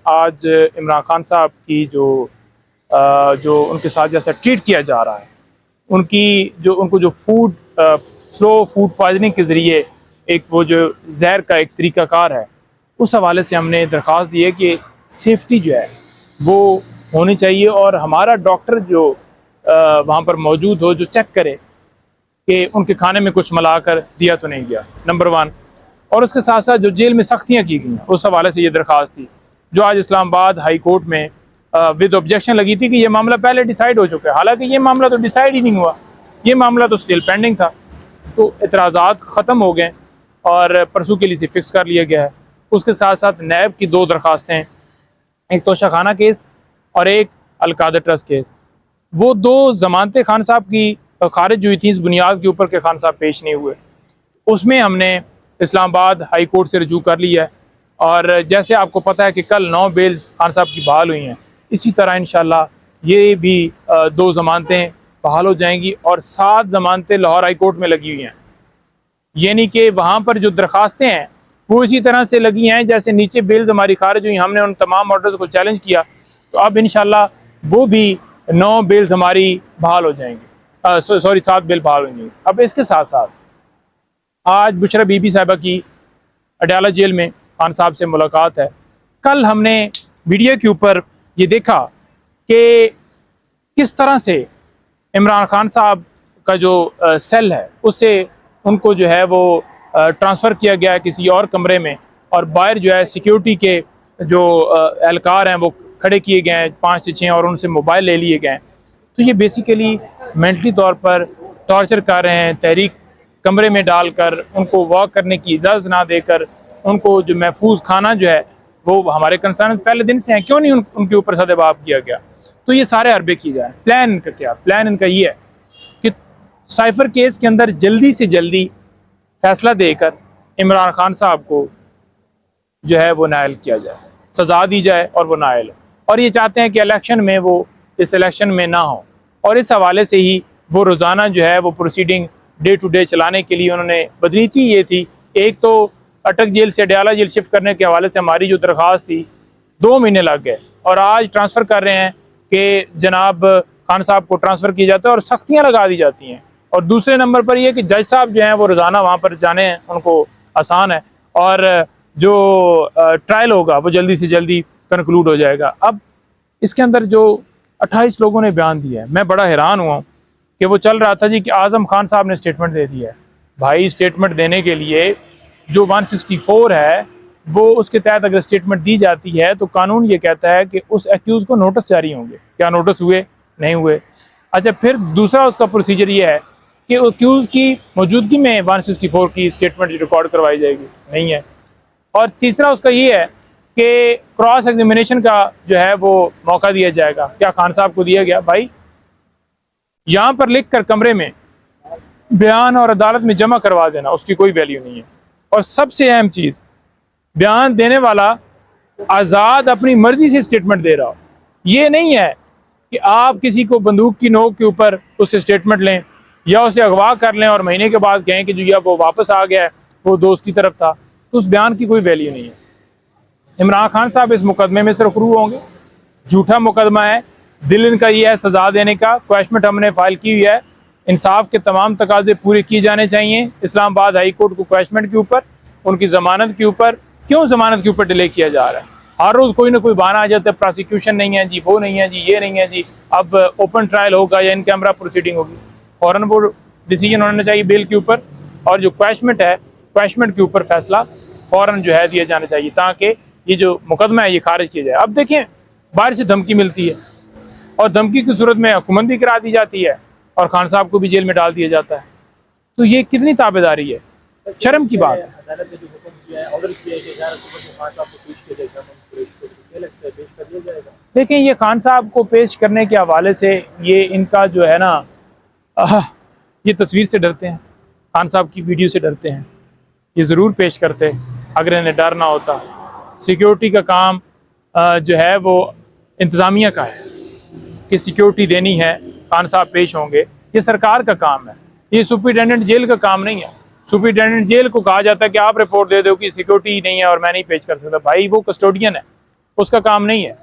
आज इमरान खान साहब की जो उनके साथ जैसा ट्रीट किया जा रहा है, उनको जो स्लो फूड पॉइजनिंग के ज़रिए एक वो जो जहर का एक तरीक़ाकार है, उस हवाले से हमने दरख्वास्त दी है कि सेफ्टी जो है वो होनी चाहिए और हमारा डॉक्टर जो वहाँ पर मौजूद हो, जो चेक करे कि उनके खाने में कुछ मिला कर दिया तो नहीं गया, नंबर 1। और उसके साथ साथ जो जेल में सख्तियाँ की गई हैं, उस हवाले से ये दरख्वास्त थी जो आज इस्लामाबाद हाई कोर्ट में विद ऑब्जेक्शन लगी थी कि ये मामला पहले डिसाइड हो चुका है। हालांकि ये मामला तो डिसाइड ही नहीं हुआ, ये मामला तो स्टिल पेंडिंग था। तो एतराज़ात ख़त्म हो गए और परसों के लिए इसे फिक्स कर लिया गया है। उसके साथ साथ नैब की 2 दरख्वास्तें, एक तोशाखाना केस और एक अलकादर ट्रस्ट केस, वो 2 ज़मानतें खान साहब की खारिज हुई थी इस बुनियाद के ऊपर के खान साहब पेश नहीं हुए। उसमें हमने इस्लामाबाद हाई कोर्ट से रजू कर लिया है और जैसे आपको पता है कि कल 9 बेल्स खान साहब की बहाल हुई हैं, इसी तरह इंशाल्लाह ये भी 2 ज़मानतें बहाल हो जाएंगी और 7 ज़मानतें लाहौर हाई कोर्ट में लगी हुई हैं। यानी कि वहाँ पर जो दरख्वास्तें हैं वो इसी तरह से लगी हैं जैसे नीचे बेल्स हमारी खारिज हुई, हमने उन तमाम ऑर्डर्स को चैलेंज किया, तो अब इंशाल्लाह वो भी 9 बेल्स हमारी बहाल हो जाएंगी, 7 बेल बहाल हो जाएंगी। अब इसके साथ साथ आज बुशरा बीबी साहिबा की अडयाला जेल में खान साहब से मुलाकात है। कल हमने मीडिया के ऊपर ये देखा कि किस तरह से इमरान खान साहब का जो सेल है उससे उनको जो है वो ट्रांसफ़र किया गया है किसी और कमरे में, और बाहर जो है सिक्योरिटी के जो एहलकार हैं वो खड़े किए गए हैं 5 से 6 और उनसे मोबाइल ले लिए गए हैं। तो ये बेसिकली मेंटली तौर पर टॉर्चर कर रहे हैं, तहरीक कमरे में डालकर उनको वॉक करने की इजाज़त ना देकर उनको जो महफूज खाना जो है वो हमारे कंसर्न पहले दिन से हैं, क्यों नहीं उनके ऊपर सदेबाब किया गया। तो ये सारे हरबे की जाए। प्लान इनका क्या? प्लान इनका ये है कि साइफर केस के अंदर जल्दी से जल्दी फैसला देकर इमरान खान साहब को जो है वो नायल किया जाए, सज़ा दी जाए और वो नायल हो। और ये चाहते हैं कि इलेक्शन में वो इस इलेक्शन में ना हो, और इस हवाले से ही वो रोज़ाना जो है वो प्रोसीडिंग डे टू डे चलाने के लिए उन्होंने बदनीति ये थी। एक तो अटक जेल से अडयाला जेल शिफ्ट करने के हवाले से हमारी जो दरख्वास्त थी 2 महीने लग गए, और आज ट्रांसफ़र कर रहे हैं कि जनाब खान साहब को ट्रांसफ़र किया जाता है और सख्तियाँ लगा दी जाती हैं। और दूसरे नंबर पर यह कि जज साहब जो हैं वो रोज़ाना वहाँ पर जाने उनको आसान है, और जो ट्रायल होगा वो जल्दी से जल्दी कंक्लूड हो जाएगा। अब इसके अंदर जो 28 लोगों ने बयान दिया है, मैं बड़ा हैरान हुआ कि वो चल रहा था जी कि आज़म खान साहब ने स्टेटमेंट दे दिया है। भाई, स्टेटमेंट देने के लिए जो 164 है वो उसके तहत अगर स्टेटमेंट दी जाती है तो कानून ये कहता है कि उस एक्यूज़ को नोटिस जारी होंगे। क्या नोटिस हुए? नहीं हुए। अच्छा, फिर दूसरा उसका प्रोसीजर ये है कि एक्यूज़ की मौजूदगी में 164 की स्टेटमेंट रिकॉर्ड करवाई जाएगी, नहीं है। और तीसरा उसका ये है कि क्रॉस एग्जामिनेशन का जो है वो मौका दिया जाएगा। क्या खान साहब को दिया गया? भाई, यहाँ पर लिख कर कमरे में बयान और अदालत में जमा करवा देना, उसकी कोई वैल्यू नहीं है। और सबसे अहम चीज़, बयान देने वाला आज़ाद अपनी मर्जी से स्टेटमेंट दे रहा हो। ये नहीं है कि आप किसी को बंदूक की नोक के ऊपर उससे स्टेटमेंट लें या उसे अगवा कर लें और महीने के बाद कहें कि जो या वो वापस आ गया है, वो दोस्त की तरफ था, तो उस बयान की कोई वैल्यू नहीं है। इमरान खान साहब इस मुकदमे में सिर्फ रू होंगे, झूठा मुकदमा है, दिल इनका ये है सज़ा देने का। क्वेश्चमेंट हमने फाइल की हुई है, इंसाफ के तमाम तकाजे पूरे किए जाने चाहिए। इस्लामाबाद हाई कोर्ट को क्वेश्चमेंट के ऊपर, उनकी ज़मानत के ऊपर, क्यों ज़मानत के ऊपर डिले किया जा रहा है? हर रोज़ कोई ना कोई बहाना आ जाता है, प्रोसिक्यूशन नहीं है जी, वो नहीं है जी, ये नहीं है जी, अब ओपन ट्रायल होगा या इन कैमरा प्रोसीडिंग होगी। फ़ौरन वो डिसीजन होना चाहिए बेल के ऊपर, और जो क्वेश्चमेंट है, क्वेश्चमेंट के ऊपर फैसला फ़ौरन जो है दिया जाना चाहिए ताकि ये जो मुकदमा है ये खारिज किया जाए। अब देखें, बाहर से धमकी मिलती है और धमकी की सूरत में हुकूमत भी करा दी जाती है और खान साहब को भी जेल में डाल दिया जाता है। तो ये कितनी ताबेदारी है, शर्म की बात है। देखें, ये खान साहब को पेश करने के हवाले से ये इनका जो है ना, ये तस्वीर से डरते हैं, खान साहब की वीडियो से डरते हैं। ये ज़रूर पेश करते अगर इन्हें डर ना होता। सिक्योरिटी का काम जो है वो इंतज़ामिया का है कि सिक्योरिटी देनी है, खान साहब पेश होंगे, ये सरकार का काम है, ये सुपरिटेंडेंट जेल का काम नहीं है। सुपरिटेंडेंट जेल को कहा जाता है कि आप रिपोर्ट दे दो कि सिक्योरिटी नहीं है और मैं नहीं पेश कर सकता। भाई, वो कस्टोडियन है, उसका काम नहीं है।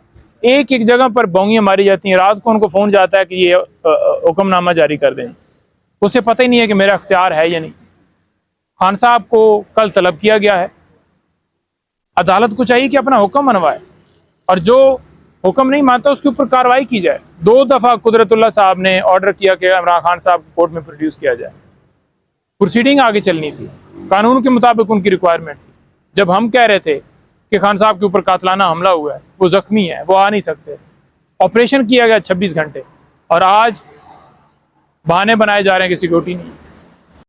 एक एक जगह पर बोंगियां मारी जाती हैं, रात को उनको फ़ोन जाता है कि ये हुक्मनामा जारी कर दें, उसे पता ही नहीं है कि मेरा इख्तियार है या नहीं। खान साहब को कल तलब किया गया है, अदालत को चाहिए कि अपना हुक्म मनवाए और जो हुक्म नहीं मानता उसके ऊपर कार्रवाई की जाए। 2 दफ़ा कुदरतुल्लाह साहब ने ऑर्डर किया कि इमरान खान साहब को कोर्ट में प्रोड्यूस किया जाए, प्रोसीडिंग आगे चलनी थी, कानून के मुताबिक उनकी रिक्वायरमेंट थी। जब हम कह रहे थे कि खान साहब के ऊपर कातलाना हमला हुआ है, वो जख्मी है, वो आ नहीं सकते, ऑपरेशन किया गया 26 घंटे, और आज बहाने बनाए जा रहे हैं कि सिक्योरिटी नहीं।